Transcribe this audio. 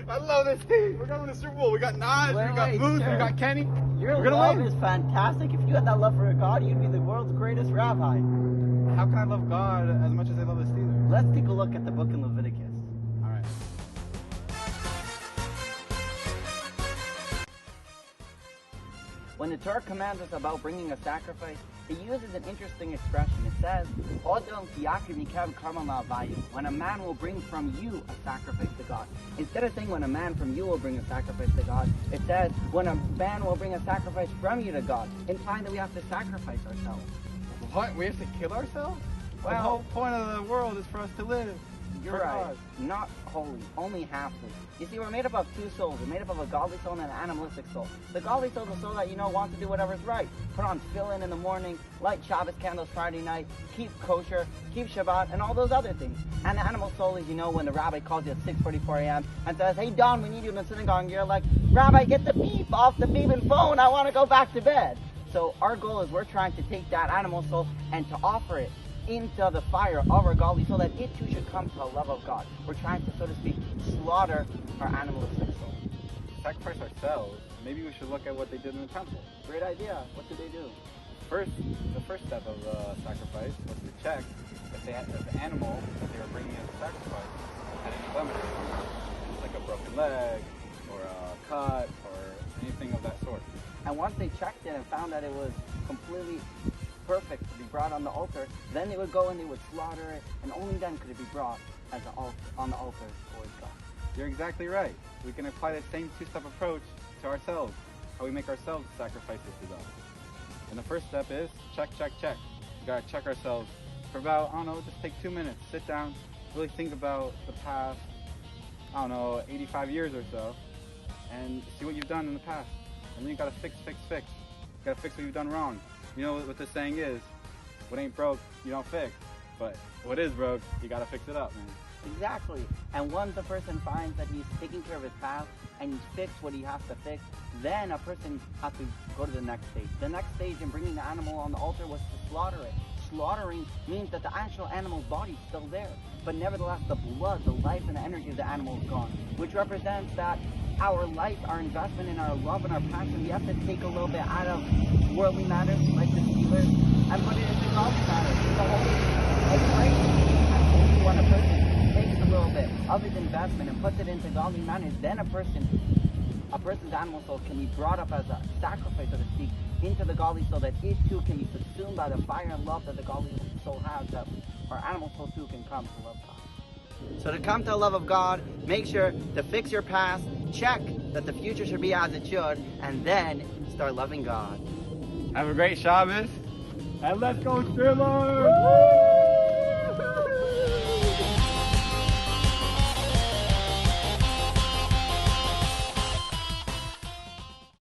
I love this team. We're going to the Super Bowl. We got Nas, we got Booth, we got Kenny. Your love is fantastic. If you had that love for God, you'd be the world's greatest rabbi. How can I love God as much as I love the Steelers? Let's take a look at the book in Leviticus. All right. When the Torah commands us about bringing a sacrifice, it uses an interesting expression. It says, when a man will bring from you a sacrifice to God. Instead of saying when a man from you will bring a sacrifice to God, it says when a man will bring a sacrifice from you to God, implying that we have to sacrifice ourselves. What? We have to kill ourselves? Well, the whole point of the world is for us to live. You're right. God. Not wholly, only halfly. You see, we're made up of two souls. We're made up of a godly soul and an animalistic soul. The godly soul is the soul that, wants to do whatever's right. Put on tefillin in the morning, light Shabbos candles Friday night, keep kosher, keep Shabbat, and all those other things. And the animal soul is, when the rabbi calls you at 6:44 a.m. and says, hey, Don, we need you in the synagogue. And you're like, Rabbi, get the beep off the beeping phone. I want to go back to bed. So our goal is we're trying to take that animal soul and to offer it into the fire of our godly soul, that it too should come to the love of God. We're trying to, so to speak, slaughter our animalistic soul. Sacrifice ourselves. Maybe we should look at what they did in the temple. Great idea. What did they do? The first step of the sacrifice was to check if the animal that they were bringing as a sacrifice had any blemishes, like a broken leg or a cut or anything of that sort. And once they checked it and found that it was completely perfect to be brought on the altar, then they would go and they would slaughter it, and only then could it be brought as on the altar towards God. You're exactly right. We can apply the same two-step approach to ourselves, how we make ourselves sacrifices to God. And the first step is check. We gotta check ourselves for about, just take 2 minutes, sit down, really think about the past, 85 years or so, and see what you've done in the past. And then you gotta fix. You gotta fix what you've done wrong. You know what the saying is, what ain't broke, you don't fix. But what is broke, you gotta fix it up, man. Exactly. And once a person finds that he's taking care of his past and he's fixed what he has to fix, then a person has to go to the next stage. The next stage in bringing the animal on the altar was to slaughter it. Slaughtering means that the actual animal's body is still there, but nevertheless the blood, the life, and the energy of the animal is gone, which represents that our life, our investment in our love and our passion, we have to take a little bit out of worldly matters like the Steelers and put it into godly matters. It's a whole equation. When a person takes a little bit of his investment and puts it into godly matters, then a person's animal soul can be brought up as a sacrifice, so to speak, into the godly soul, that it too can be subsumed by the fire and love that the godly soul has, that our animal soul too can come to love God. So to come to the love of God, make sure to fix your past, check that the future should be as it should, and then start loving God. Have a great Shabbos, and let's go Steelers!